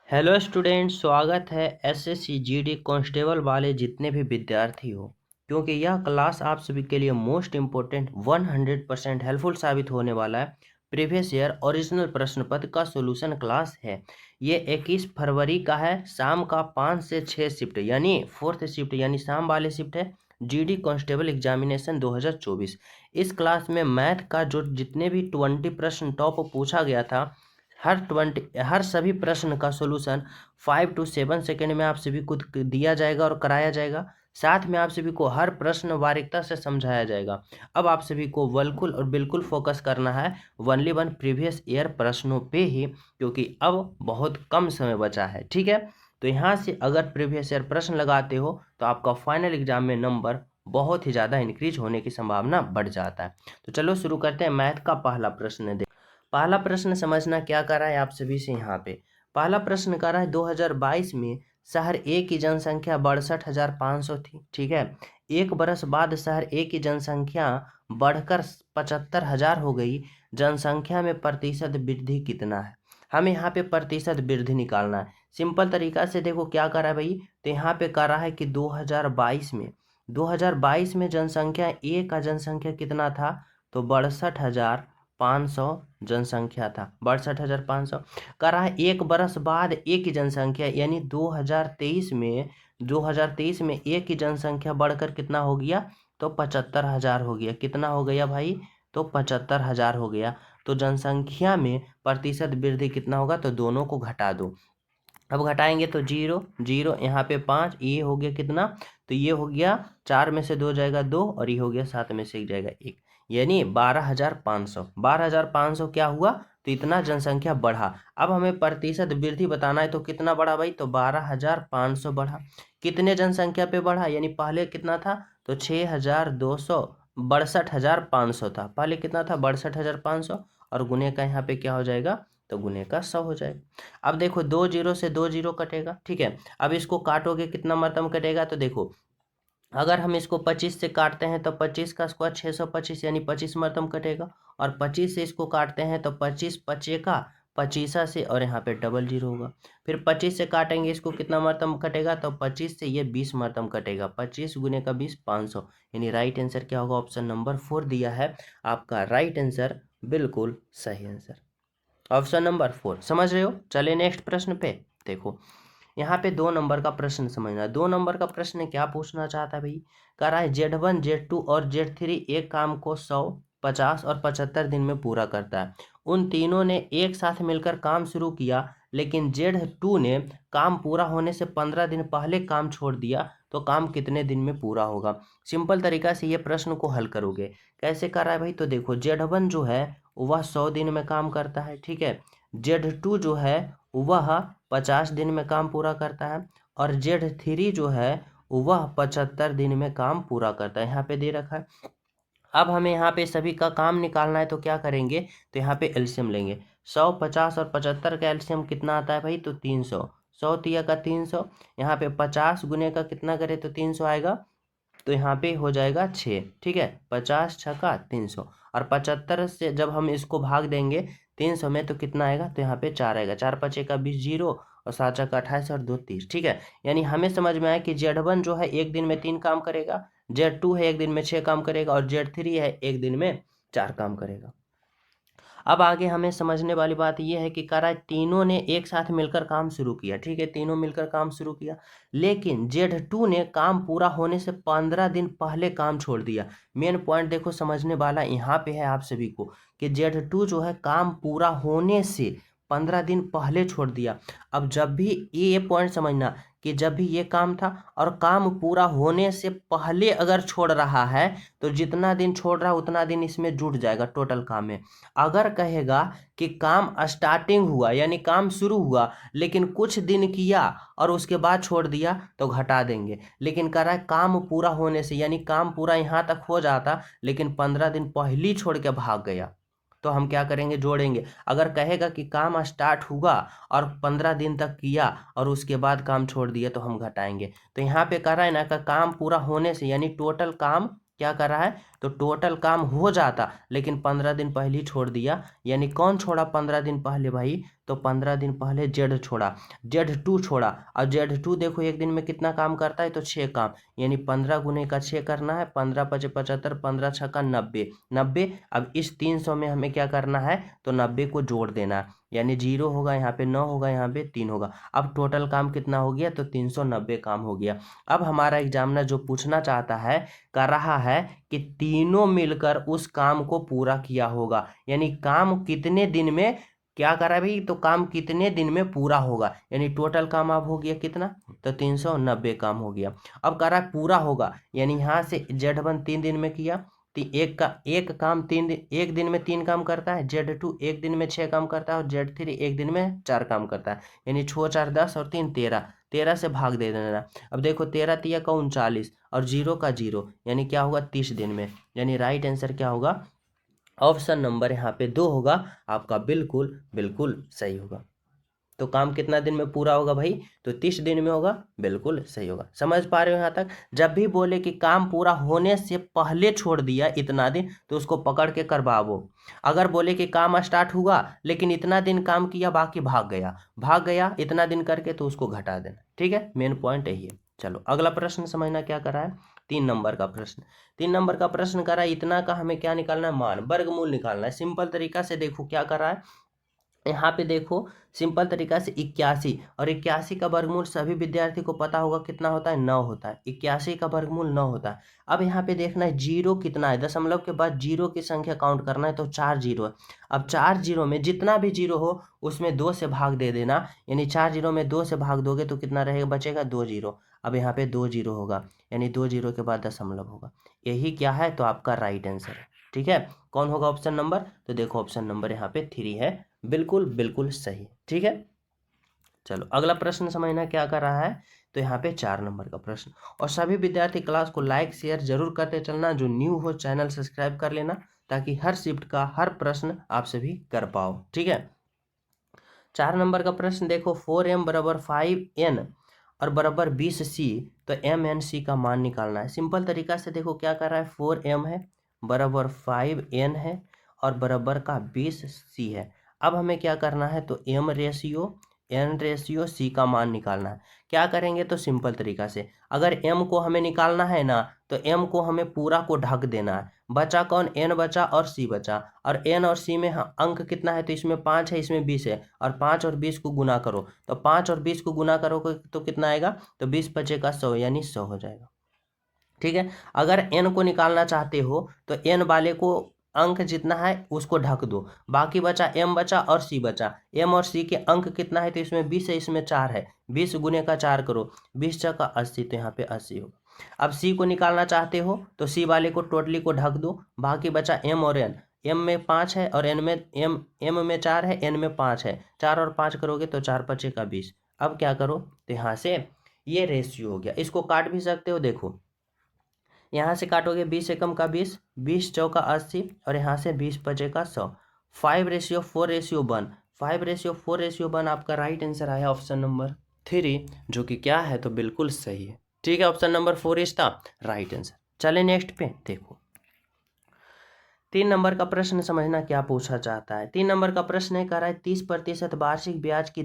Hello student, स्वागत है SSC GD constable वाले जितने भी विद्यार्थी हो, क्योंकि यह क्लास आप सभी के लिए मोस्ट इम्पोर्टेंट 100% हेल्पफुल साबित होने वाला है। प्रीवियस ईयर ओरिजिनल प्रश्न पत्र का सॉल्यूशन क्लास है। ये 21 फरवरी का है। शाम का 5 से 6 शिफ्ट यानी फोर्थ शिफ्ट यानी शाम वाले शिफ्ट है। GD constable examination 2024। इस क्लास में मैथ का जो जितने भी 20 प्रश्न टॉप पूछा गया था, हर सभी प्रश्न का सॉल्यूशन 5 to 7 सेकेंड में आप सभी को दिया जाएगा और कराया जाएगा। साथ में आप सभी को हर प्रश्न बारीकता से समझाया जाएगा। अब आप सभी को बिल्कुल फोकस करना है ओनली वन प्रीवियस ईयर प्रश्नों पे ही, क्योंकि अब बहुत कम समय बचा है। ठीक है, तो यहाँ से अगर प्रीवियस ईयर प्रश्न लगाते हो तो आपका फाइनल एग्जाम में नंबर बहुत ही ज़्यादा इंक्रीज होने की संभावना बढ़ जाता है। तो चलो शुरू करते हैं। मैथ का पहला प्रश्न पहला प्रश्न समझना क्या कर रहा है आप सभी से। यहाँ पे पहला प्रश्न कर रहा है 2022 में शहर ए की जनसंख्या 62,500 थी। ठीक है, एक बरस बाद शहर ए की जनसंख्या बढ़कर 75,000 हो गई। जनसंख्या में प्रतिशत वृद्धि कितना है? हमें यहाँ पे प्रतिशत वृद्धि निकालना है। सिंपल तरीका से देखो क्या कर रहा है भाई, तो यहाँ पे कर रहा है कि 2022 में जनसंख्या ए का जनसंख्या कितना था, तो 62,500 जनसंख्या था। 62,500 कर रहा है। एक बरस बाद ए की जनसंख्या यानी 2023 में ए की जनसंख्या बढ़कर कितना हो गया, तो 75,000 हो गया। कितना हो गया भाई, तो 75,000 हो गया। तो जनसंख्या में प्रतिशत वृद्धि कितना होगा, तो दोनों को घटा दो। अब घटाएंगे तो जीरो जीरो, यहाँ पे 5, ये हो गया कितना, तो ये हो गया 4 में से 2 जाएगा 2 और ये हो गया 7 में से 1 जाएगा 1, यानी 12,500। 12,500 क्या हुआ, तो इतना जनसंख्या बढ़ा। अब हमें प्रतिशत वृद्धि बताना है, तो कितना बढ़ा भाई, तो 12,500 बढ़ा। कितने जनसंख्या पे बढ़ा, यानी पहले कितना था, तो 62,500 था। पहले कितना था, 62,500, और गुने का यहाँ पे क्या हो जाएगा, तो गुने का 100 हो जाएगा। अब देखो 2 जीरो से 2 जीरो कटेगा। ठीक है, अब इसको काटोगे कितना मरतम कटेगा, तो देखो अगर हम इसको 25 से काटते हैं तो 25 का स्क्वायर 625 यानी 25 मरतम कटेगा। और 25 से इसको काटते हैं तो 25 पचे का 25 से, और यहाँ पे डबल जीरो होगा। फिर 25 से काटेंगे इसको कितना मरतम कटेगा, तो 25 से ये 20 मरतम कटेगा। 25 गुने का 20 500, यानी राइट आंसर क्या होगा, ऑप्शन नंबर 4 दिया है आपका राइट आंसर, बिल्कुल सही आंसर ऑप्शन नंबर 4। समझ रहे हो? चले नेक्स्ट प्रश्न पे। देखो यहाँ पे 2 नंबर का प्रश्न समझना। 2 नंबर का प्रश्न क्या पूछना चाहता है भाई, कह रहा है Z1 Z2 और Z3 एक काम को 100, 50 और 75 दिन में पूरा करता है। उन तीनों ने एक साथ मिलकर काम शुरू किया, लेकिन Z2 ने काम पूरा होने से 15 दिन पहले काम छोड़ दिया, तो काम कितने दिन में पूरा होगा? सिंपल तरीका से ये प्रश्न को हल करोगे। कैसे कर रहा है भाई, तो देखो Z1 जो है वह 100 दिन में काम करता है। ठीक है, Z2 जो है वह 50 दिन में काम पूरा करता है, और Z3 जो है वह 75 दिन में काम पूरा करता है। यहाँ पे दे रखा है। अब हमें यहाँ पे सभी का काम निकालना है, तो क्या करेंगे, तो यहाँ पे एलसीएम लेंगे। 100, 50 और 75 का एलसीएम कितना आता है भाई, तो 300। 100 तिया का 300, यहाँ पे 50 गुने का कितना करे, तो 300 आएगा, तो यहाँ पे हो जाएगा 6। ठीक है, 50 छक्का 300, और 75 से जब हम इसको भाग देंगे 300 में, तो कितना आएगा, तो यहाँ पे 4 आएगा। 4 पचे का 20 जीरो, और 7 छक्का 28 और 2 30। ठीक है, यानी हमें समझ में आया कि Z1 जो है एक दिन में 3 काम करेगा, Z2 है एक दिन में 6 काम करेगा, और Z3 है एक दिन में 4 काम करेगा। अब आगे हमें समझने वाली बात यह है कि करा तीनों ने एक साथ मिलकर काम शुरू किया। ठीक है, तीनों मिलकर काम शुरू किया, लेकिन Z2 ने काम पूरा होने से 15 दिन पहले काम छोड़ दिया। मेन पॉइंट देखो समझने वाला यहाँ पे है आप सभी को, कि Z2 जो है काम पूरा होने से 15 दिन पहले छोड़ दिया। अब जब भी ये पॉइंट समझना कि जब भी ये काम था और काम पूरा होने से पहले अगर छोड़ रहा है, तो जितना दिन छोड़ रहा है उतना दिन इसमें जुट जाएगा टोटल काम में। अगर कहेगा कि काम स्टार्टिंग हुआ यानी काम शुरू हुआ लेकिन कुछ दिन किया और उसके बाद छोड़ दिया, तो घटा देंगे। लेकिन कह रहा है काम पूरा होने से, यानी काम पूरा यहाँ तक हो जाता लेकिन 15 दिन पहले छोड़ के भाग गया, तो हम क्या करेंगे, जोड़ेंगे। अगर कहेगा कि काम स्टार्ट हुआ और 15 दिन तक किया और उसके बाद काम छोड़ दिया, तो हम घटाएंगे। तो यहाँ पे कह रहा है ना कि काम पूरा होने से, यानी टोटल काम क्या कर रहा है, तो टोटल काम हो जाता लेकिन 15 दिन पहले ही छोड़ दिया। यानी कौन छोड़ा 15 दिन पहले भाई, तो 15 दिन पहले जेड छोड़ा, Z2 छोड़ा। और Z2 देखो एक दिन में कितना काम करता है, तो 6 काम, यानी 15 गुने का 6 करना है, 15 पचे 75, 15 छक्का 90, 90। अब इस 300 में हमें क्या करना है, तो 90 को जोड़ देना है, यानी 0 होगा यहाँ पे, 9 होगा यहाँ पे, 3 होगा। अब टोटल काम कितना हो गया, तो 390 काम हो गया। अब हमारा एग्जामिनर जो पूछना चाहता है, कर रहा है कि तीनों मिलकर उस काम को पूरा किया होगा, यानी काम कितने दिन में क्या करा भाई, तो काम कितने दिन में पूरा होगा, यानी टोटल काम अब हो गया कितना, तो 390 काम हो गया। अब करा पूरा होगा, यानी यहाँ से Z1 3 दिन में किया, एक काम 3 दिन, एक दिन में 3 काम करता है, Z2 एक दिन में 6 काम करता है, और Z3 एक दिन में 4 काम करता है, यानी 6 4 10 और 3 13, 13 से भाग दे देना। अब देखो 13 तिया का 39 और 0 का 0, यानी क्या होगा 30 दिन में, यानी राइट आंसर क्या होगा, ऑप्शन नंबर यहाँ पे 2 होगा आपका, बिल्कुल बिल्कुल सही होगा। तो काम कितना दिन में पूरा होगा भाई, तो 30 दिन में होगा, बिल्कुल सही होगा। समझ पा रहे हो यहाँ तक। जब भी बोले कि काम पूरा होने से पहले छोड़ दिया इतना दिन, तो उसको पकड़ के करवाओ। अगर बोले कि काम स्टार्ट हुआ लेकिन इतना दिन काम किया बाकी भाग गया इतना दिन करके, तो उसको घटा देना। ठीक है, मेन पॉइंट यही है। चलो अगला प्रश्न समझना क्या कर रहा है, 3 नंबर का प्रश्न। 3 नंबर का प्रश्न कर रहा है, इतना का हमें क्या निकालना है, मान, वर्गमूल निकालना है। सिंपल तरीका से देखो क्या कर रहा है, यहाँ पे देखो सिंपल तरीका से 81, और 81 का वर्गमूल सभी विद्यार्थी को पता होगा कितना होता है, 9 होता है। 81 का वर्गमूल 9 होता है। अब यहाँ पे देखना है जीरो कितना है, दशमलव के बाद जीरो की संख्या काउंट करना है, तो 4 जीरो है। अब 4 जीरो में जितना भी जीरो हो उसमें 2 से भाग दे देना, यानी 4 जीरो में 2 से भाग दोगे तो कितना रहेगा, बचेगा 2 जीरो। अब यहाँ पे 2 जीरो होगा, यानी 2 जीरो के बाद दशमलव होगा। यही क्या है, तो आपका राइट आंसर है। ठीक है, कौन होगा ऑप्शन नंबर, तो देखो ऑप्शन नंबर यहाँ पे 3 है, बिल्कुल बिल्कुल सही। ठीक है, चलो अगला प्रश्न समझना क्या कर रहा है, तो यहाँ पे 4 नंबर का प्रश्न। और सभी विद्यार्थी क्लास को लाइक शेयर जरूर करते चलना, जो न्यू हो चैनल सब्सक्राइब कर लेना, ताकि हर शिफ्ट का हर प्रश्न आप सभी कर पाओ। ठीक है, 4 नंबर का प्रश्न देखो, 4m बराबर 5n और बराबर 20c, तो m/n/c का मान निकालना है। सिंपल तरीका से देखो क्या कर रहा है, 4m है बराबर 5n है और बराबर का 20c है। अब हमें क्या करना है, तो m/n/c का मान निकालना है। क्या करेंगे, तो सिंपल तरीका से, अगर m को हमें निकालना है ना, तो m को हमें पूरा को ढक देना है। बचा कौन, n बचा और c बचा, और n और c में अंक कितना है, तो इसमें 5 है इसमें 20 है, और 5 और 20 को गुना करो, तो 5 और 20 को गुना करोगे तो कितना आएगा, तो 20 बचेगा 100, यानी 100 हो जाएगा। ठीक है, अगर n को निकालना चाहते हो तो n वाले को अंक जितना है उसको ढक दो, बाकी बचा m बचा और c बचा। m और c के अंक कितना है, तो इसमें 20 है इसमें 4 है, 20 गुने का 4 करो, 20 का 80, तो यहाँ पे 80 होगा। अब c को निकालना चाहते हो तो c वाले को टोटली को ढक दो, बाकी बचा m और n। m में 5 है और n में m में 4 है, n में 5 है, 4 और 5 करोगे तो 4 5 का 20। अब क्या करो, तो यहाँ से ये रेशियो हो गया, इसको काट भी सकते हो। देखो यहाँ से काटोगे 20 एकम का 20, 20 चौका 80, और यहाँ से 20 पचे का 100। 5:4:1, 5:4:1 आपका राइट आंसर आया ऑप्शन नंबर 3, जो कि क्या है, तो बिल्कुल सही है। ठीक है, option number 4 is the right answer. चले नेक्स्ट पे देखो, 3 नंबर का प्रश्न समझना क्या पूछा जाता है। 3 नंबर का प्रश्न है, कह रहा है 30% वार्षिक ब्याज की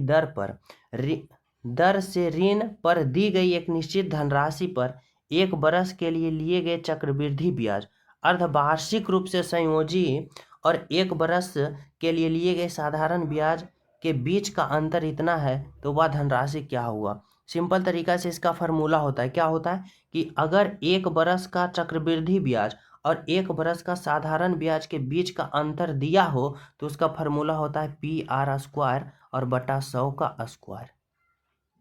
दर से ऋण पर दी गई एक निश्चित धनराशि पर 1 वर्ष के लिए गए चक्रवृद्धि ब्याज अर्धवार्षिक रूप से संयोजी और 1 वर्ष के लिए गए साधारण ब्याज के बीच का अंतर इतना है, तो वह धनराशि क्या हुआ। सिंपल तरीका से इसका फार्मूला होता है, क्या होता है कि अगर 1 वर्ष का चक्रवृद्धि ब्याज और 1 वर्ष का साधारण ब्याज के बीच का अंतर दिया हो, तो उसका फार्मूला होता है PR² और बटा 100 का स्क्वायर।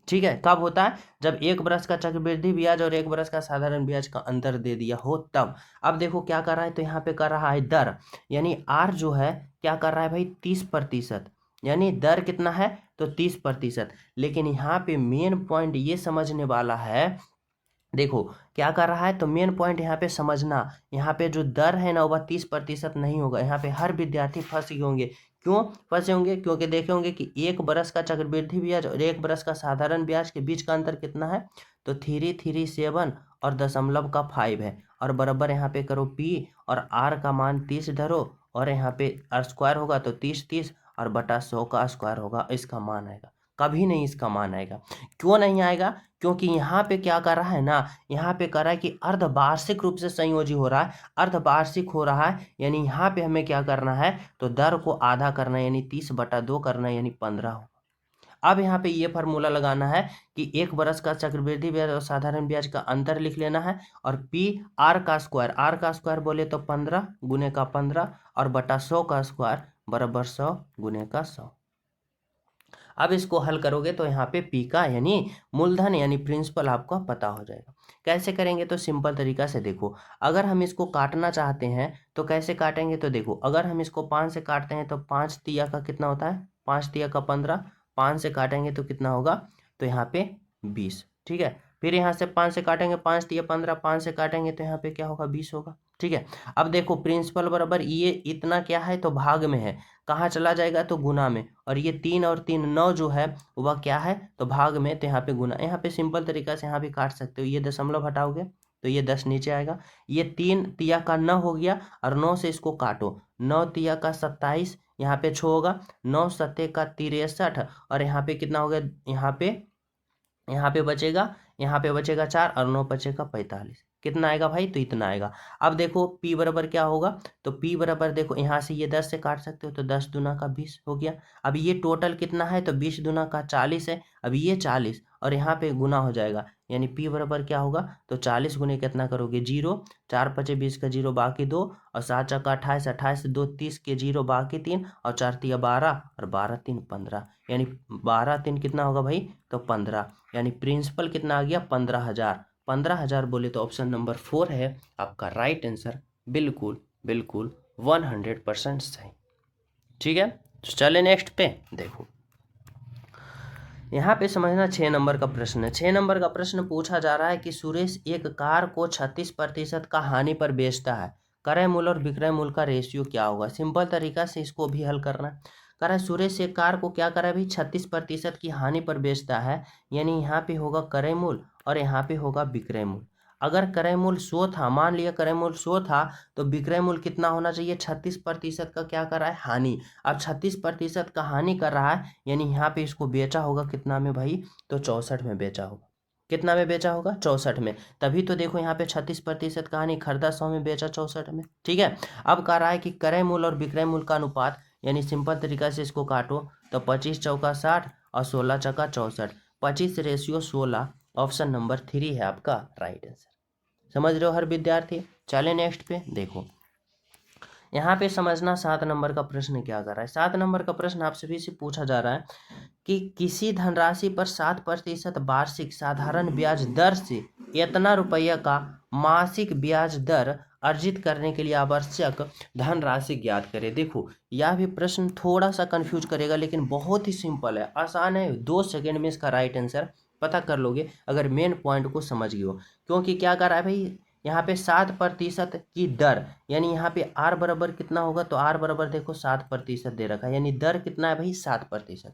ठीक है, कब होता है, जब 1 वर्ष का चक्रवृद्धि ब्याज और 1 वर्ष का साधारण ब्याज का अंतर दे दिया हो तब। अब देखो क्या कर रहा है, तो यहाँ पे कर रहा है दर, यानी R जो है क्या कर रहा है भाई, 30%, यानी दर कितना है, तो 30%। लेकिन यहाँ पे मेन पॉइंट ये समझने वाला है, देखो क्या कर रहा है, तो मेन पॉइंट यहाँ पे समझना, यहाँ पे जो दर है ना वह 30% नहीं होगा। यहाँ पे हर विद्यार्थी फंस गए होंगे। क्यों फंसे होंगे, क्योंकि देखे होंगे कि 1 वर्ष का चक्रवृद्धि ब्याज और 1 वर्ष का साधारण ब्याज के बीच का अंतर कितना है, तो 337 और 0.5 है, और बराबर यहाँ पे करो पी, और आर का मान 30 धरो, और यहाँ पे आर स्क्वायर होगा तो 30 और बटा 100 का स्क्वायर होगा, इसका मान आएगा। कभी नहीं इसका मान आएगा। क्यों नहीं आएगा? क्योंकि यहाँ पे क्या कर रहा है ना, यहाँ पे कर रहा है कि अर्धवार्षिक रूप से संयोजी हो रहा है, अर्धवार्षिक हो रहा है, यानी यहाँ पे हमें क्या करना है, तो दर को आधा करना है, यानी 30/2 करना है, यानी 15 होगा। अब यहाँ पे ये फार्मूला लगाना है कि 1 वर्ष का चक्रवृद्धि ब्याज और साधारण ब्याज का अंतर लिख लेना है, और पी आर का स्क्वायर बोले तो 15 गुने का 15 और बटा 100 का स्क्वायर बराबर 100 गुने का 100। अब इसको हल करोगे तो यहाँ पे पी का यानी मूलधन यानी प्रिंसिपल आपको पता हो जाएगा। कैसे करेंगे? तो सिंपल तरीका से देखो, अगर हम इसको काटना चाहते हैं तो कैसे काटेंगे? तो देखो, अगर हम इसको 5 से काटते हैं तो 5 तिया का कितना होता है, 5 तिया का 15, 5 से काटेंगे तो कितना होगा, तो यहाँ पे 20। ठीक है, फिर यहाँ से 5 से काटेंगे, 5 तिया 15, 5 से काटेंगे तो यहाँ पे क्या होगा, 20 होगा। ठीक है, अब देखो प्रिंसिपल बराबर ये इतना क्या है, तो भाग में है, कहाँ चला जाएगा, तो गुना में, और ये 3 और 3 9 जो है वह क्या है, तो भाग में, तो यहाँ पे गुना। यहाँ पे सिंपल तरीका से यहाँ भी काट सकते हो, ये दशमलव हटाओगे तो ये 10 नीचे आएगा, ये 3 तिया का 9 हो गया, और 9 से इसको काटो, 9 तिया का 27, यहाँ पे 6 होगा, 9 सत्ते का 63, और यहाँ पे कितना हो गया, यहाँ पे बचेगा 4, और 9 बचेगा 45। कितना आएगा भाई, तो इतना आएगा। अब देखो p बराबर क्या होगा, तो p बराबर देखो यहाँ से ये 10 से काट सकते हो तो 10 दूना का 20 हो गया। अब ये टोटल कितना है, तो 20 दूना का 40 है। अब ये 40 और यहाँ पे गुना हो जाएगा, यानी p बराबर क्या होगा, तो 40 गुने कितना करोगे, 0, 4 पचे 20 का 0 बाकी 2, और 7 चक्का 28, 28 से 2 30 के 0 बाकी 3, और 4 तिया 12, और 12 3 15, यानी 12 3 कितना होगा भाई, तो 15, यानी प्रिंसिपल कितना आ गया, 15,000। 15,000 बोले तो ऑप्शन नंबर 4 है आपका राइट आंसर, बिल्कुल बिल्कुल 100% सही। ठीक है, तो चले नेक्स्ट पे देखो, यहाँ पे समझना 6 नंबर का प्रश्न है। 6 नंबर का प्रश्न पूछा जा रहा है कि सुरेश एक कार को 36% का हानि पर बेचता है, क्रय मूल्य और विक्रय मूल्य का रेशियो क्या होगा। सिंपल तरीका से इसको भी हल करना है। कह रहा है सुरेश एक कार को क्या करा है भाई, 36% की हानि पर बेचता है, यानी यहाँ पे होगा क्रय मूल्य और यहाँ पे होगा विक्रय मूल्य। अगर क्रय मूल्य 100 था, मान लिया क्रय मूल्य 100 था, तो विक्रय मूल्य कितना होना चाहिए, 36% का क्या कर रहा है, हानि। अब 36% का हानि कर रहा है, यानी यहाँ पे इसको बेचा होगा कितना में भाई, तो 64 में बेचा होगा। कितना में बेचा होगा, 64 में। तभी तो देखो यहाँ पे 36% का हानि, खरीदा 100 में, बेचा 64 में। ठीक है, अब कह रहा है कि क्रय मूल्य और विक्रय मूल्य का अनुपात, यानी सिंपल तरीका से इसको काटो तो 25 चौका 60 और 16 चौका 64, 25:16, ऑप्शन नंबर 3 है आपका राइट आंसर। समझ रहे हो हर विद्यार्थी। चले नेक्स्ट पे देखो, यहाँ पे समझना 7 नंबर का प्रश्न क्या कर रहा है। 7 नंबर का प्रश्न आप सभी से पूछा जा रहा है कि किसी धनराशि पर 7% वार्षिक साधारण ब्याज दर से इतना रुपया का मासिक ब्याज दर अर्जित करने के लिए आवश्यक धनराशि ज्ञात करें। देखो यह भी प्रश्न थोड़ा सा कंफ्यूज करेगा, लेकिन बहुत ही सिंपल है, आसान है, 2 सेकंड में इसका राइट आंसर पता कर लोगे अगर मेन पॉइंट को समझ गए हो। क्योंकि क्या कर रहा है भाई, यहाँ पे 7% की दर, यानी यहाँ पे आर बराबर कितना होगा, तो आर बराबर देखो 7% दे रखा है, यानी दर कितना है भाई, 7%।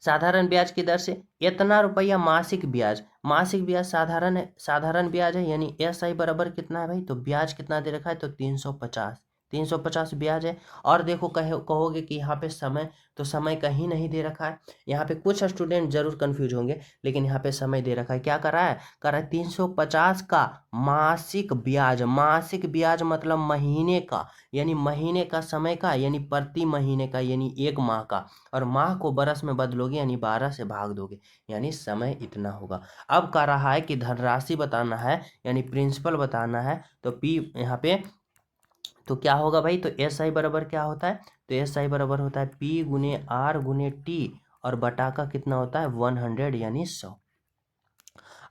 साधारण ब्याज की दर से इतना रुपया मासिक ब्याज, मासिक ब्याज साधारण है, साधारण ब्याज है, यानी एस आई बराबर कितना है भाई, तो ब्याज कितना दे रखा है, तो 350 ब्याज है। और देखो कहोगे कि यहाँ पे समय, तो समय कहीं नहीं दे रखा है। यहाँ पे कुछ स्टूडेंट जरूर कंफ्यूज होंगे, लेकिन यहाँ पे समय दे रखा है। क्या कर रहा है 350 का मासिक ब्याज, मासिक ब्याज मतलब महीने का, यानी महीने का समय का, यानी प्रति महीने का, यानी 1 माह का, और माह को बरस में बदलोगे यानी 12 से भाग दोगे, यानी समय इतना होगा। अब कह रहा है कि धनराशि बताना है, यानी प्रिंसिपल बताना है, तो पी यहाँ पे तो क्या होगा भाई, तो एस आई बराबर क्या होता है, तो एस आई बराबर होता है पी गुने आर गुने टी, और बटा का कितना होता है 100, यानी 100।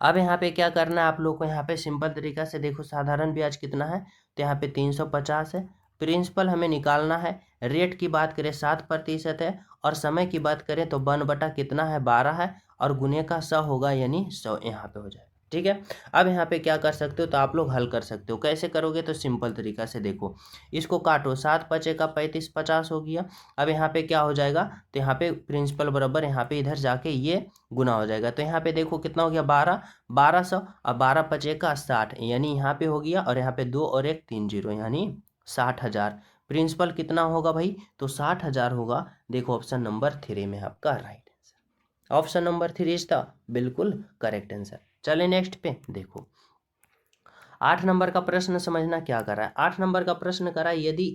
अब यहाँ पे क्या करना है आप लोग को, यहाँ पे सिंपल तरीका से देखो, साधारण ब्याज कितना है, तो यहाँ पे 350 है, प्रिंसिपल हमें निकालना है। रेट की बात करें 7% है, और समय की बात करें तो 1 बटा कितना है 12 है, और गुने का 100 होगा, यानी 100 यहाँ पे हो जाएगा। ठीक है। अब यहाँ पे क्या कर सकते हो, तो आप लोग हल कर सकते हो। कैसे करोगे, तो सिंपल तरीका से देखो, इसको काटो, 7 पचे का 35, 50 हो गया। अब यहाँ पे क्या हो जाएगा, तो यहाँ पे प्रिंसिपल बराबर यहाँ पे इधर जाके ये गुना हो जाएगा। तो यहाँ पे देखो कितना हो गया, 1200, और 12 पचे का 60, यानी यहाँ पे हो गया, और यहाँ पे 2 और 1 3 जीरो, यानी 60,000। प्रिंसिपल कितना होगा भाई, तो 60,000 होगा। देखो ऑप्शन नंबर 3 में आपका right answer, option number 3 is the बिल्कुल करेक्ट आंसर। चले नेक्स्ट पे देखो, 8 नंबर का प्रश्न समझना क्या कर रहा है। 8 नंबर का प्रश्न कर रहा है, यदि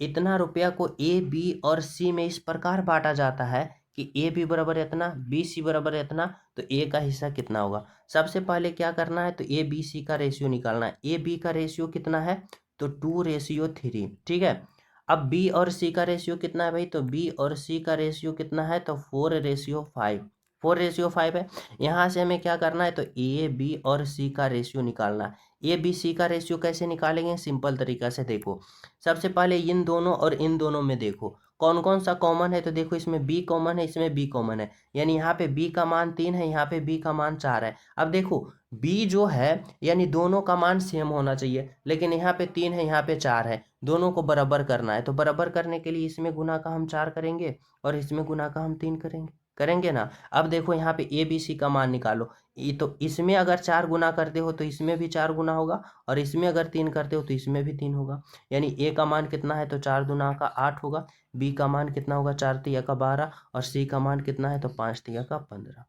इतना रुपया को ए बी और सी में इस प्रकार बांटा जाता है कि ए बी बराबर इतना, बी सी बराबर इतना, तो ए का हिस्सा कितना होगा। सबसे पहले क्या करना है, तो ए बी सी का रेशियो निकालना है। ए बी का रेशियो कितना है, तो 2:3, ठीक है। अब बी और सी का रेशियो कितना है भाई, तो बी और सी का रेशियो कितना है, तो 4:5, 4:5 है। यहाँ से हमें क्या करना है, तो ए बी और सी का रेशियो निकालना है। ए बी सी का रेशियो कैसे निकालेंगे, सिंपल तरीका से देखो, सबसे पहले इन दोनों और इन दोनों में देखो कौन कौन सा कॉमन है, तो देखो इसमें बी कॉमन है, इसमें बी कॉमन है, यानी यहाँ पे बी का मान 3 है, यहाँ पे बी का मान 4 है। अब देखो बी जो है, यानी दोनों का मान सेम होना चाहिए, लेकिन यहाँ पे 3 है, यहाँ पे 4 है, दोनों को बराबर करना है। तो बराबर करने के लिए इसमें गुना का हम 4 करेंगे और इसमें गुना का हम 3 करेंगे, करेंगे ना। अब देखो यहाँ पे ए बी सी का मान निकालो, ये तो इसमें अगर 4 गुना करते हो तो इसमें भी 4 गुना होगा, और इसमें अगर 3 करते हो तो इसमें भी 3 होगा। यानी ए का मान कितना है, तो 4 दूना का 8 होगा, बी का मान कितना होगा, 4 तिया का 12, और सी का मान कितना है, तो 5 तिया का 15।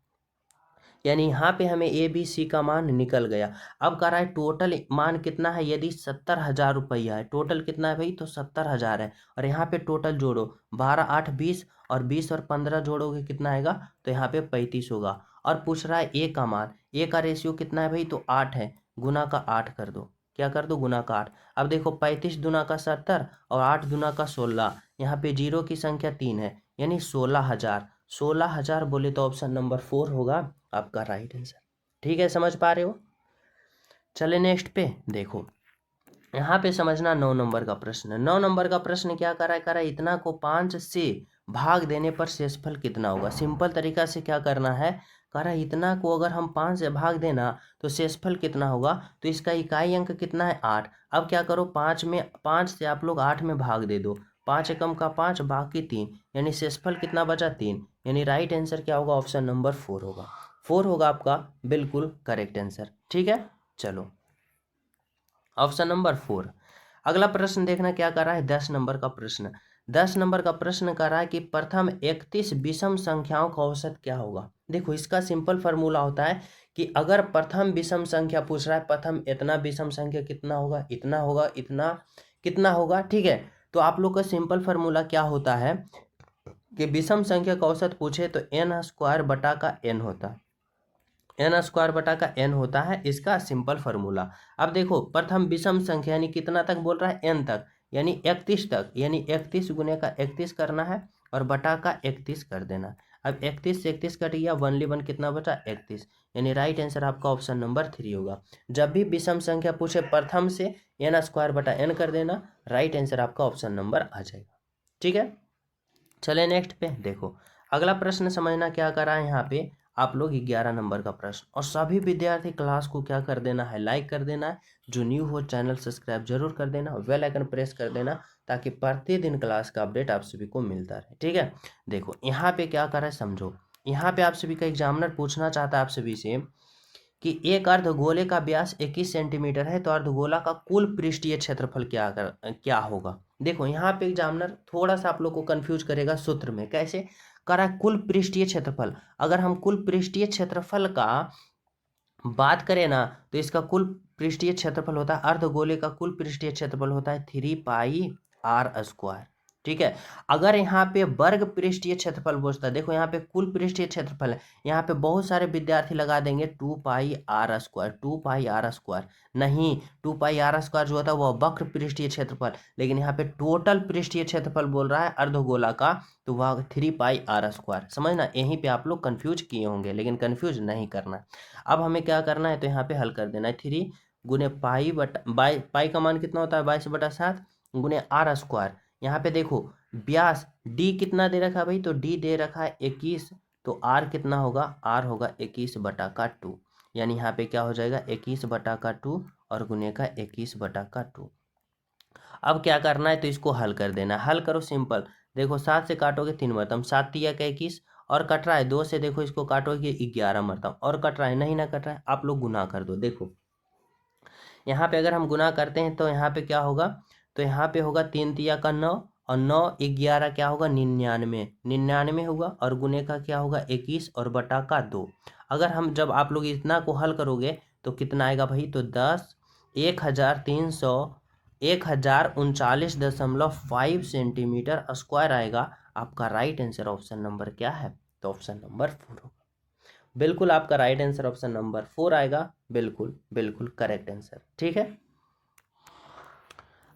यानी यहाँ पे हमें ए बी सी का मान निकल गया। अब कह रहा है टोटल मान कितना है, यदि 70,000 रुपया है, टोटल कितना है भाई, तो 70,000 है। और यहाँ पे टोटल जोड़ो, 12 8 20, और 20 और 15 जोड़ोगे कितना आएगा, तो यहाँ पे 35 होगा। और पूछ रहा है ए का मान, ए का रेशियो कितना है भाई, तो 8 है, गुना का 8 कर दो, क्या कर दो, गुना का 8। अब देखो 35 दूना का 70 और 8 दूना का 16, यहाँ पे जीरो की संख्या 3 है, यानी 16,000। 16,000 बोले तो ऑप्शन नंबर 4 होगा आपका राइट आंसर। ठीक है, समझ पा रहे हो। चले नेक्स्ट पे देखो, यहाँ पे समझना 9 नंबर का प्रश्न। 9 नंबर का प्रश्न क्या कर रहा है, इतना को 5 से भाग देने पर शेषफल कितना होगा। सिंपल तरीका से क्या करना है, कह रहा है इतना को अगर हम 5 से भाग देना तो शेषफल कितना होगा, तो इसका इकाई अंक कितना है, 8। अब क्या करो, 5 से आप लोग 8 में भाग दे दो, 5 एकम का 5, बाकी 3, यानी शेषफल कितना बचा, 3। यानी राइट आंसर क्या होगा, ऑप्शन नंबर 4 होगा। 4 होगा आपका बिल्कुल करेक्ट आंसर। ठीक है, चलो ऑप्शन नंबर 4। अगला प्रश्न देखना क्या कर रहा है, 10 नंबर का प्रश्न। 10 नंबर का प्रश्न कर रहा है कि प्रथम 31 विषम संख्याओं का औसत क्या होगा। देखो इसका सिंपल फार्मूला होता है कि अगर प्रथम विषम संख्या पूछ रहा है, प्रथम इतना विषम संख्या कितना होगा, इतना होगा, इतना कितना होगा, ठीक है। तो आप लोग का सिंपल फार्मूला क्या होता है कि विषम संख्या का औसत पूछे तो n स्क्वायर बटा का n होता है, एन स्क्वायर बटा का एन होता है इसका सिंपल फार्मूला। अब देखो प्रथम विषम संख्या यानी कितना तक बोल रहा है, एन तक, यानी 31 तक, यानी 31 गुने का 31 करना है और बटा का 31 कर देना। अब 31 से 31 कट गया, 1 कितना बचा, 31। यानी राइट आंसर आपका ऑप्शन नंबर 3 होगा। जब भी विषम संख्या पूछे प्रथम से एन स्क्वायर बटा एन कर देना, राइट आंसर आपका ऑप्शन नंबर आ जाएगा। ठीक है, चले नेक्स्ट पे देखो, अगला प्रश्न समझना क्या करा है यहाँ पे आप लोग 11 नंबर का प्रश्न। और सभी विद्यार्थी क्लास को क्या कर देना है, लाइक कर देना है, जो न्यू हो चैनल सब्सक्राइब जरूर कर देना, बेल आइकन प्रेस कर देना, ताकि प्रतिदिन क्लास का अपडेट आप सभी को मिलता रहे। ठीक है, देखो यहाँ पे क्या कर रहा है समझो, यहाँ पे आप सभी का एग्जामिनर पूछना चाहता है आप सभी से कि एक अर्धगोले का व्यास 21 सेंटीमीटर है, तो अर्धगोला का कुल पृष्ठीय क्षेत्रफल क्या होगा। देखो यहाँ पे एग्जामिनर थोड़ा सा आप लोग को कंफ्यूज करेगा सूत्र में, कैसे करा, कुल पृष्ठीय क्षेत्रफल। अगर हम कुल पृष्ठीय क्षेत्रफल का बात करें ना, तो इसका कुल पृष्ठीय क्षेत्रफल होता है, अर्धगोले का कुल पृष्ठीय क्षेत्रफल होता है 3πr²। ठीक है, अगर यहाँ पे वर्ग पृष्ठीय क्षेत्रफल पूछता है, देखो यहाँ पे कुल पृष्ठीय क्षेत्रफल है, यहाँ पे बहुत सारे विद्यार्थी लगा देंगे 2πr², 2πr²। नहीं, 2πr² जो होता है वह वक्र पृष्ठीय क्षेत्रफल, लेकिन यहाँ पे टोटल पृष्ठीय क्षेत्रफल बोल रहा है अर्धगोला का, तो वह 3πr²। समझना, यहीं पे आप लोग कंफ्यूज किए होंगे, लेकिन कंफ्यूज नहीं करना। अब हमें क्या करना है, तो यहाँ पे हल कर देना है, 3 गुने पाई बटा पाई का मान कितना होता है, 22/7 गुने r²। यहाँ पे देखो व्यास डी कितना दे रखा है भाई, तो डी दे रखा है 21, तो आर कितना होगा, आर होगा 21/2। यानी यहाँ पे क्या हो जाएगा 21/2 और गुने का 21/2। अब क्या करना है, तो इसको हल कर देना है। हल करो, सिंपल। देखो 7 से काटोगे 3 मरतम, 7 तिया का 21, और कट रहा है 2 से, देखो इसको काटोगे 11 मरतम, और कट रहा है नहीं ना कट रहा है, आप लोग गुना कर दो। देखो यहाँ पे अगर हम गुना करते हैं तो यहाँ पे क्या होगा, तो यहाँ पे होगा 3 तिया का 9 और 9 11 क्या होगा 99, 99 होगा, और गुने का क्या होगा 21 और बटा का 2। अगर हम जब आप लोग इतना को हल करोगे तो कितना आएगा भाई, तो 1039.5 सेंटीमीटर स्क्वायर आएगा। आपका राइट आंसर ऑप्शन नंबर क्या है, तो ऑप्शन नंबर 4 होगा। बिल्कुल आपका राइट आंसर ऑप्शन नंबर 4 आएगा, बिल्कुल बिल्कुल करेक्ट आंसर। ठीक है,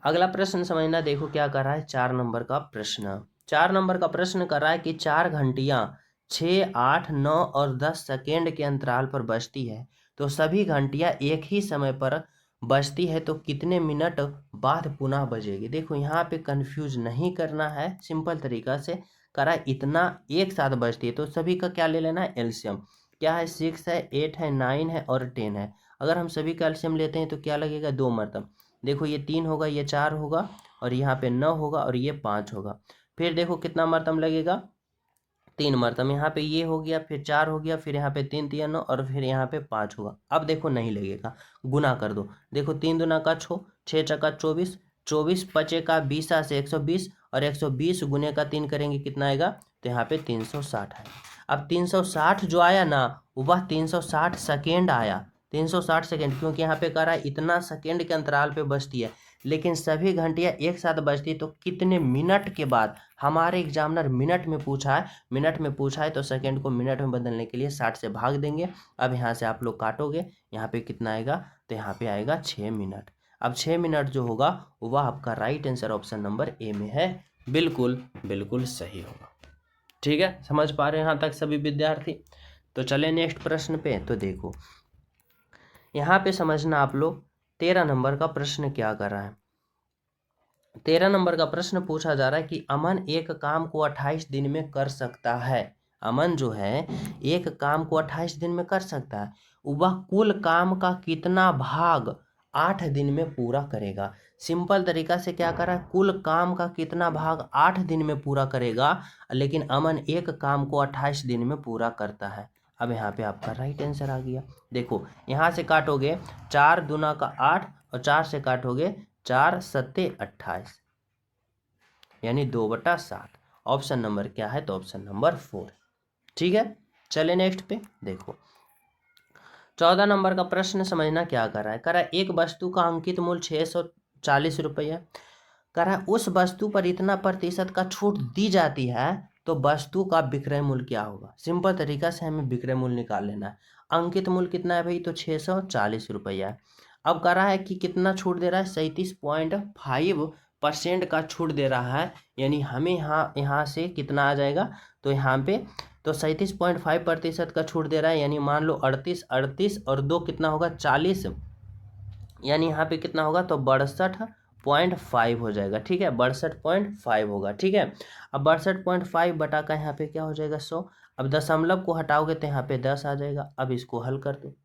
अगला प्रश्न समझना। देखो क्या कर रहा है, 4 नंबर का प्रश्न। 4 नंबर का प्रश्न कर रहा है कि 4 घंटियां 6, 8, 9 और 10 सेकेंड के अंतराल पर बजती है, तो सभी घंटियां एक ही समय पर बजती है, तो कितने मिनट बाद पुनः बजेगी। देखो यहाँ पे कंफ्यूज नहीं करना है, सिंपल तरीका से करा। इतना एक साथ बजती है तो सभी का क्या ले लेना है, एलसीएम। क्या है, 6 है, 8 है, 9 है और 10 है। अगर हम सभी का एलसीएम लेते हैं तो क्या लगेगा, 2 मरतब। देखो ये 3 होगा, ये 4 होगा, और यहाँ पे 9 होगा, और ये 5 होगा। फिर देखो कितना मरतब लगेगा, 3 मरतब। यहाँ पे ये हो गया, फिर 4 हो गया, फिर यहाँ पे 3 तिया 9, और फिर यहाँ पे 5 होगा। अब देखो नहीं लगेगा, गुना कर दो। देखो 3 दूना का 6, 6 चका 24, 24 पचे का 20 से 120, और 120 गुने का 3 करेंगे कितना आएगा, तो यहाँ पे 360 है। अब 360 जो आया ना, वह 360 सेकेंड आया, 360 सेकेंड, क्योंकि यहाँ पे कह रहा है इतना सेकेंड के अंतराल पे बजती है। लेकिन सभी घंटियां एक साथ बजती है तो कितने मिनट के बाद, हमारे एग्जामिनर मिनट में पूछा है, मिनट में पूछा है तो सेकंड को मिनट में बदलने के लिए 60 से भाग देंगे। अब यहाँ से आप लोग काटोगे, यहाँ पे कितना आएगा, तो यहाँ पे आएगा 6 मिनट। अब 6 मिनट जो होगा वह आपका right answer option number A में है, बिल्कुल बिल्कुल सही होगा। ठीक है, समझ पा रहे हैं यहाँ तक सभी विद्यार्थी। तो चले नेक्स्ट प्रश्न पे। तो देखो यहाँ पे समझना आप लोग, 13 नंबर का प्रश्न क्या कर रहा है। 13 नंबर का प्रश्न पूछा जा रहा है कि अमन एक काम को 28 दिन में कर सकता है। अमन जो है एक काम को 28 दिन में कर सकता है, वह कुल काम का कितना भाग 8 दिन में पूरा करेगा। सिंपल तरीका से क्या कर रहा है, कुल काम का कितना भाग 8 दिन में पूरा करेगा, लेकिन अमन एक काम को 28 दिन में पूरा करता है। अब यहाँ पे आपका राइट आंसर आ गया। देखो यहाँ से काटोगे 4 दूना का 8, और 4 से काटोगे 4 सत्ते 28, यानी 2/7। ऑप्शन नंबर क्या है, तो ऑप्शन नंबर 4। ठीक है, चले नेक्स्ट पे। देखो 14 नंबर का प्रश्न समझना क्या कर रहा है। कर रहा है एक वस्तु का अंकित मूल्य 640 रुपये, कर रहा है उस वस्तु पर इतना प्रतिशत का छूट दी जाती है, तो वस्तु का विक्रय मूल्य क्या होगा। सिंपल तरीका से हमें विक्रय मूल्य निकाल लेना है। अंकित मूल्य कितना है भाई, तो 640 रुपया है। अब कह रहा है कि कितना छूट दे रहा है, 37.5% का छूट दे रहा है। यानी हमें यहाँ से कितना आ जाएगा, तो यहाँ पे तो 37.5% का छूट दे रहा है, यानी मान लो 38 और 2 कितना होगा 40, यानी यहाँ पे कितना होगा, तो 62.5 हो जाएगा। ठीक है, 62.5 होगा। ठीक है, अब 62.5 बटा का यहाँ पे क्या हो जाएगा 100। अब दशमलव को हटाओगे तो यहाँ पे 10 आ जाएगा। अब इसको हल कर दो।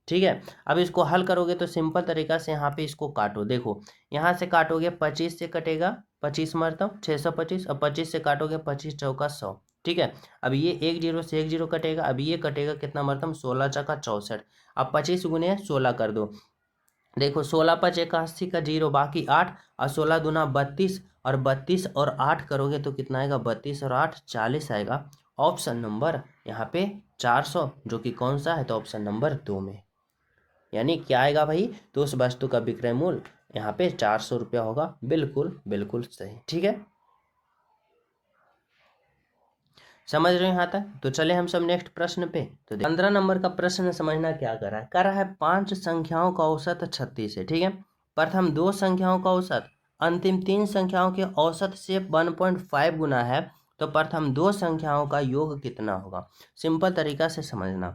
ठीक है, अब इसको हल करोगे तो सिंपल तरीका से यहाँ पे इसको काटो। देखो यहाँ से काटोगे 25 से कटेगा 25 मरतब 625, अब 25 से काटोगे 25 चौका 100। ठीक है, अब ये 1 0 से 1 0 कटेगा, अब ये कटेगा कितना मरतब 16 चौका 64। अब 25 गुने 16 कर दो। देखो 16 5 81 का 0 बाकी 8, और 16 दूना 32, और 32 और 8 करोगे तो कितना आएगा, 32 और 8 40 आएगा। ऑप्शन नंबर यहाँ पे 400, जो कि कौन सा है, तो ऑप्शन नंबर 2 में। यानी क्या आएगा भाई, तो उस वस्तु का विक्रय मूल्य यहाँ पे 400 रुपया होगा। बिल्कुल बिल्कुल सही। ठीक है, समझ रहे हो यहाँ तक। तो चले हम सब नेक्स्ट प्रश्न पे। तो 15 नंबर का प्रश्न समझना क्या कर रहा है। कर रहा है 5 संख्याओं का औसत 36 है। ठीक है, प्रथम 2 संख्याओं का औसत अंतिम 3 संख्याओं के औसत से 1.5 गुना है, तो प्रथम 2 संख्याओं का योग कितना होगा। सिंपल तरीका से समझना,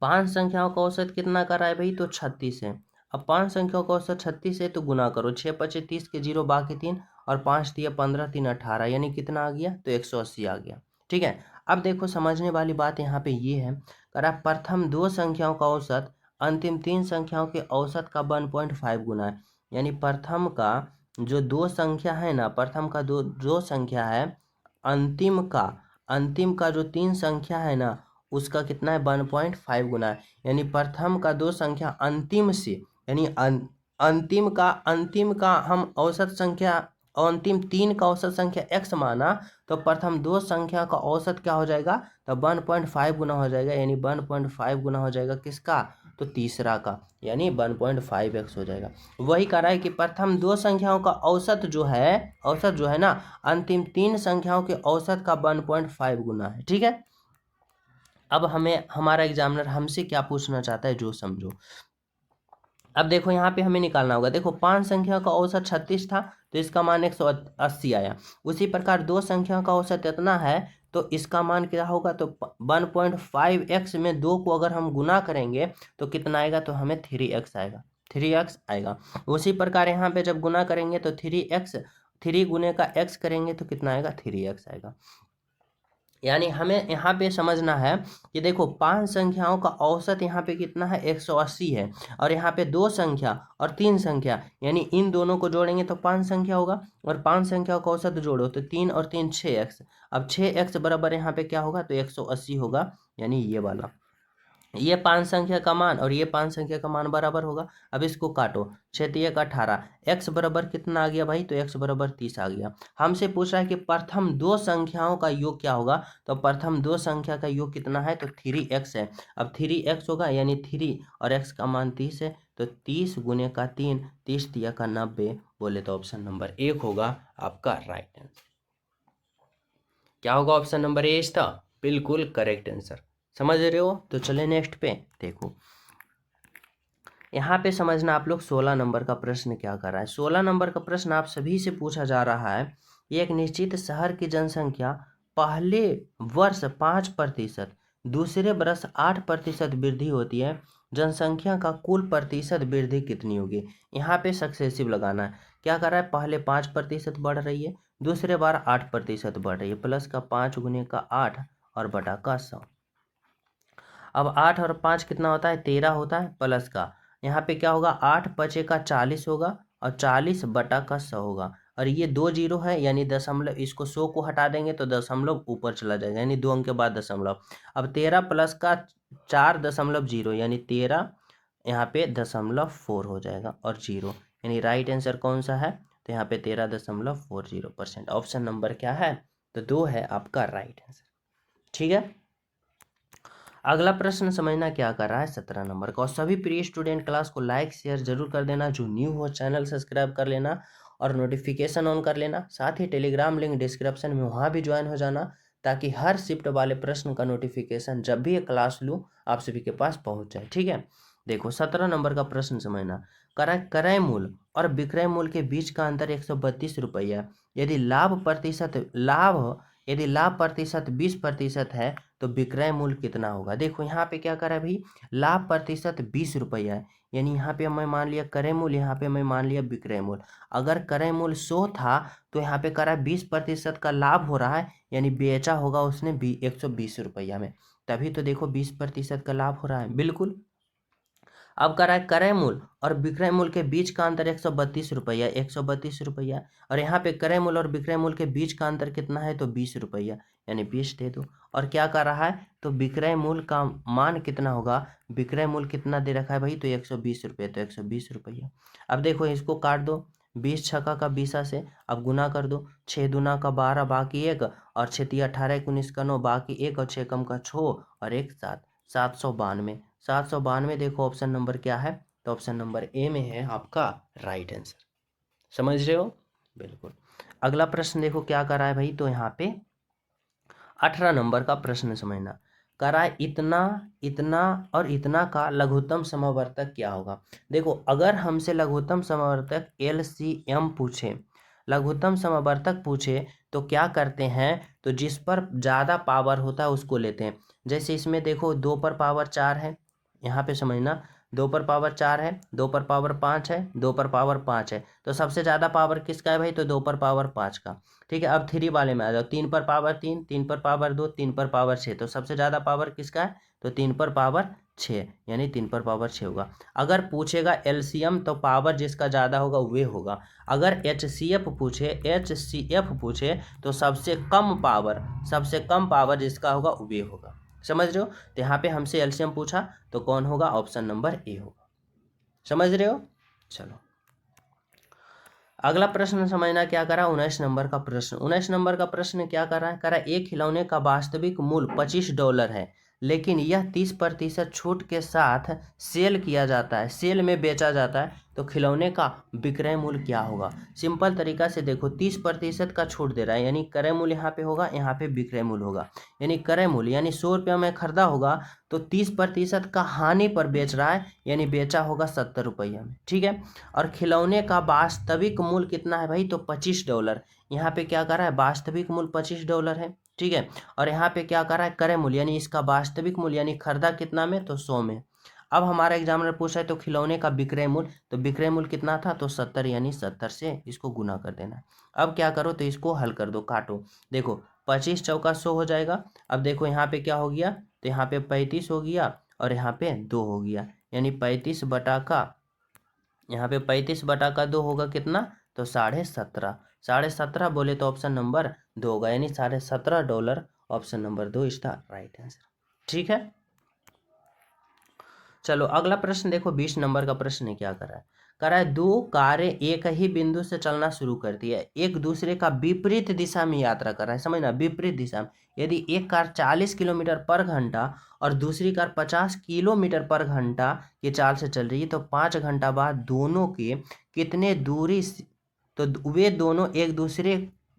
5 संख्याओं का औसत कितना कर रहा है भाई, तो 36 है। अब 5 संख्याओं का औसत 36 है, तो गुना करो 6 5 30 के 0 बाकी 3, और 5 3 15 3 18, यानी कितना आ गया, तो 180 आ गया। ठीक है। अब देखो समझने वाली बात यहाँ पे ये है, करा प्रथम दो संख्याओं का औसत अंतिम तीन संख्याओं के औसत का 1.5 गुना है। यानी प्रथम का जो दो संख्या है ना, प्रथम का दो संख्या है, अंतिम का जो तीन संख्या है ना, उसका कितना है 1.5 गुना है। यानी प्रथम का दो संख्या अंतिम से, यानी अंतिम का हम औसत संख्या, अंतिम तीन का औसत संख्या x माना, तो प्रथम दो संख्या का औसत क्या हो जाएगा, तो 1.5 गुना हो जाएगा। यानी 1.5 गुना हो जाएगा किसका, तो तीसरा का, यानी 1.5x हो जाएगा। वही कह रहा है कि प्रथम दो संख्याओं का औसत जो है ना, अंतिम तीन संख्याओं के औसत का 1.5 गुना है। ठीक है। अब हमें हमारा एग्जामिनर हमसे क्या पूछना चाहता है जो समझो। अब देखो यहाँ पे हमें निकालना होगा। देखो 5 संख्या का औसत 36 था, तो इसका मान 180 आया। उसी प्रकार दो संख्या का औसत इतना है, तो इसका मान क्या होगा, तो 1.5x में 2 को अगर हम गुना करेंगे तो कितना आएगा, तो हमें 3x आएगा, 3x आएगा। उसी प्रकार यहाँ पे जब गुना करेंगे तो 3 गुने का x करेंगे तो कितना आएगा, 3x आएगा। यानी हमें यहाँ पे समझना है कि देखो 5 संख्याओं का औसत यहाँ पे कितना है, 180 है, और यहाँ पे दो संख्या और तीन संख्या, यानी इन दोनों को जोड़ेंगे तो 5 संख्या होगा, और 5 संख्याओं का औसत जोड़ो तो 3 और 3 6x। अब 6x बराबर यहाँ पे क्या होगा, तो 180 होगा। यानी ये वाला, ये 5 संख्या का मान और ये 5 संख्या का मान बराबर होगा। अब इसको काटो, 6 3 18, x बराबर कितना आ गया भाई, तो x बराबर 30 आ गया। हमसे पूछ रहा है कि प्रथम दो संख्याओं का योग क्या होगा, तो प्रथम दो संख्या का योग कितना है, तो 3x है। अब 3x होगा, यानी 3 और x का मान 30 है, तो 30 गुने का 3, 30 तिया का 90, बोले तो ऑप्शन नंबर 1 होगा आपका राइट आंसर। क्या होगा, option number A is the बिल्कुल करेक्ट आंसर। समझ रहे हो। तो चले नेक्स्ट पे। देखो यहाँ पे समझना आप लोग 16 नंबर का प्रश्न क्या कर रहा है। 16 नंबर का प्रश्न आप सभी से पूछा जा रहा है, एक निश्चित शहर की जनसंख्या पहले वर्ष 5%, दूसरे वर्ष 8% वृद्धि होती है, जनसंख्या का कुल प्रतिशत वृद्धि कितनी होगी। यहाँ पे सक्सेसिव लगाना है। क्या कर रहा है, पहले 5% बढ़ रही है, दूसरे बार 8% बढ़ रही है, प्लस का 5 गुने का 8 और बटा का 100। अब 8 और 5 कितना होता है, 13 होता है, प्लस का यहाँ पे क्या होगा, 8 5 का 40 होगा, और 40 बटा का 100 होगा, और ये 2 जीरो है, यानी दशमलव, इसको 100 को हटा देंगे तो दशमलव ऊपर चला जाएगा, यानी 2 अंक के बाद दशमलव। अब 13 प्लस का 4.0, यानी 13 यहाँ पे 0.4 हो जाएगा, और 0, यानी राइट आंसर कौन सा है, तो यहाँ पे 13.40%। ऑप्शन नंबर क्या है, तो 2 है आपका राइट आंसर। ठीक है। अगला प्रश्न समझना क्या कर रहा है, 17 नंबर का। और सभी प्रिय स्टूडेंट क्लास को लाइक शेयर जरूर कर देना, जो न्यू हो चैनल सब्सक्राइब कर लेना और नोटिफिकेशन ऑन कर लेना। साथ ही टेलीग्राम लिंक डिस्क्रिप्शन में, वहाँ भी ज्वाइन हो जाना, ताकि हर शिफ्ट वाले प्रश्न का नोटिफिकेशन जब भी एक क्लास लूँ आप सभी के पास पहुँच जाए। ठीक है। देखो 17 नंबर का प्रश्न समझना, क्रय मूल्य और विक्रय मूल्य के बीच का अंतर 132 रुपया। यदि लाभ प्रतिशत 20% है तो विक्रय मूल्य कितना होगा। देखो यहाँ पे क्या करा भाई, लाभ प्रतिशत 20 रुपया है, यानी यहाँ पे मैं मान लिया क्रय मूल्य, यहाँ पे मैं मान लिया विक्रय मूल्य। अगर क्रय मूल्य 100 था तो यहाँ पे करा 20% का लाभ हो रहा है, यानी बेचा होगा उसने 120 रुपया में, तभी तो देखो 20% का लाभ हो रहा है। बिल्कुल। अब करा है क्रय मूल्य और विक्रय मूल्य के बीच का अंतर 132 रुपया, 132 रुपया, और यहाँ पे क्रय मूल्य और विक्रय मूल्य के बीच का अंतर कितना है, तो 20 रुपया, यानी 20 दे दो। और क्या कर रहा है, तो विक्रय मूल्य का मान कितना होगा, विक्रय मूल्य कितना दे रखा है भाई, तो 120 रुपये, तो 120 रुपया। अब देखो इसको काट दो, 20 छक्का का 20 से, अब गुना कर दो, 6 दूना का 12 बाकी 1, और 6 तिया 18 19 का 9 बाकी 1, और 6 कम का 6 और 1 7, 792। 792 देखो ऑप्शन नंबर क्या है, तो ऑप्शन नंबर ए में है आपका राइट आंसर। समझ रहे हो। बिल्कुल। अगला प्रश्न देखो क्या कर रहा है भाई, तो यहाँ पे 18 नंबर का प्रश्न समझना, करा है इतना इतना और इतना का लघुत्तम समवर्तक क्या होगा। देखो अगर हमसे लघुत्तम समवर्तक LCM पूछे, लघुत्तम समवर्तक पूछे, तो क्या करते हैं, तो जिस पर ज़्यादा पावर होता है उसको लेते हैं। जैसे इसमें देखो 2 पर पावर 4 है, यहाँ पे समझना 2 पर पावर 4 है, 2 पर पावर 5 है, 2 पर पावर 5 है, तो सबसे ज़्यादा पावर किसका है भाई, तो 2 पर पावर 5 का। ठीक है, अब 3 वाले में आ जाओ, 3 पर पावर 3, 3 पर पावर 2, 3 पर पावर 6, तो सबसे ज़्यादा पावर किसका है, तो 3 पर पावर 6, यानी 3 पर पावर 6 होगा। अगर पूछेगा एलसीएम तो पावर जिसका ज़्यादा होगा वे होगा। अगर एचसीएफ पूछे तो सबसे कम पावर जिसका होगा वे होगा। समझ रहे हो, तो यहाँ पे हमसे एलसीएम पूछा तो कौन होगा, ऑप्शन नंबर ए होगा। समझ रहे हो। चलो अगला प्रश्न समझना क्या करा, 19 नंबर का प्रश्न। 19 नंबर का प्रश्न क्या करा एक खिलौने का वास्तविक मूल्य $25 है, लेकिन यह 30% छूट के साथ सेल किया जाता है, सेल में बेचा जाता है, तो खिलौने का विक्रय मूल्य क्या होगा। सिंपल तरीका से देखो, 30% का छूट दे रहा है, यानी क्रय मूल्य यहाँ पे होगा, यहाँ पे विक्रय मूल्य होगा। यानी क्रय मूल्य यानी 100 रुपया में खरीदा होगा, तो 30% का हानि पर बेच रहा है, यानी बेचा होगा 70 रुपया में। ठीक है, और खिलौने का वास्तविक मूल्य कितना है भाई, तो $25। यहाँ पे क्या कर रहा है, वास्तविक मूल्य $25 है। ठीक है, और यहाँ पे क्या कर रहा है, क्रय मूल्य यानी इसका वास्तविक मूल्य, यानी खरीदा कितना में, तो 100 में। अब हमारा एग्जामिनर पूछा है तो खिलौने का विक्रय मूल्य, तो विक्रय मूल्य कितना था, तो 70, यानी 70 से इसको गुना कर देना है। अब क्या करो, तो इसको हल कर दो, काटो। देखो 25 चौका 100 हो जाएगा। अब देखो यहाँ पे क्या हो गया, तो यहाँ पे 35 हो गया और यहाँ पे 2 हो गया, यानी 35 बटा का, यहाँ पे 35 बटा का 2 होगा कितना, तो $17.5 बोले तो ऑप्शन नंबर 2 होगा, यानी $17.5 ऑप्शन नंबर 2 इसका राइट आंसर। ठीक है, चलो अगला प्रश्न देखो, 20 नंबर का प्रश्न ने क्या करा है दो कारें एक ही बिंदु से चलना शुरू करती है, एक दूसरे का विपरीत दिशा में यात्रा कर रहा है। समझना, विपरीत दिशा में। यदि एक कार 40 किलोमीटर पर घंटा और दूसरी कार 50 किलोमीटर पर घंटा की चाल से चल रही है, तो 5 घंटा बाद दोनों के कितने दूरी तो वे दोनों एक दूसरे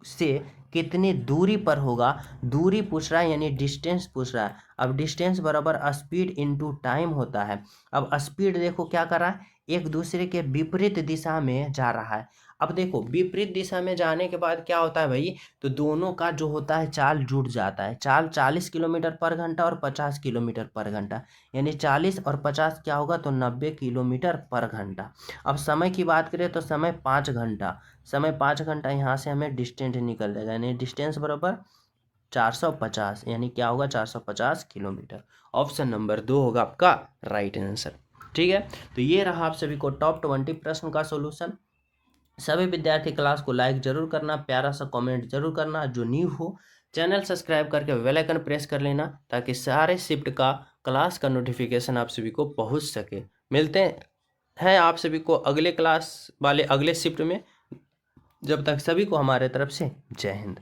से कितनी दूरी पर होगा, दूरी पूछ रहा है, यानी डिस्टेंस पूछ रहा है। अब डिस्टेंस बराबर स्पीड इनटू टाइम होता है। अब स्पीड देखो क्या कर रहा है, एक दूसरे के विपरीत दिशा में जा रहा है। अब देखो विपरीत दिशा में जाने के बाद क्या होता है भाई, तो दोनों का जो होता है चाल जुड़ जाता है। चाल 40 किलोमीटर पर घंटा और 50 किलोमीटर पर घंटा, यानी 40 और 50 क्या होगा, तो 90 किलोमीटर पर घंटा। अब समय की बात करें तो समय 5 घंटा, समय 5 घंटा, यहाँ से हमें डिस्टेंस निकल जाएगा, यानी डिस्टेंस बराबर 450, यानी क्या होगा, 450 किलोमीटर। ऑप्शन नंबर 2 होगा आपका राइट आंसर। ठीक है, तो ये रहा आप सभी को टॉप 20 प्रश्न का सॉल्यूशन। सभी विद्यार्थी क्लास को लाइक जरूर करना, प्यारा सा कमेंट जरूर करना। जो न्यू हो चैनल सब्सक्राइब करके बेल आइकन प्रेस कर लेना, ताकि सारे शिफ्ट का क्लास का नोटिफिकेशन आप सभी को पहुंच सके। मिलते हैं आप सभी को अगले क्लास वाले अगले शिफ्ट में। जब तक सभी को हमारे तरफ से जय हिंद।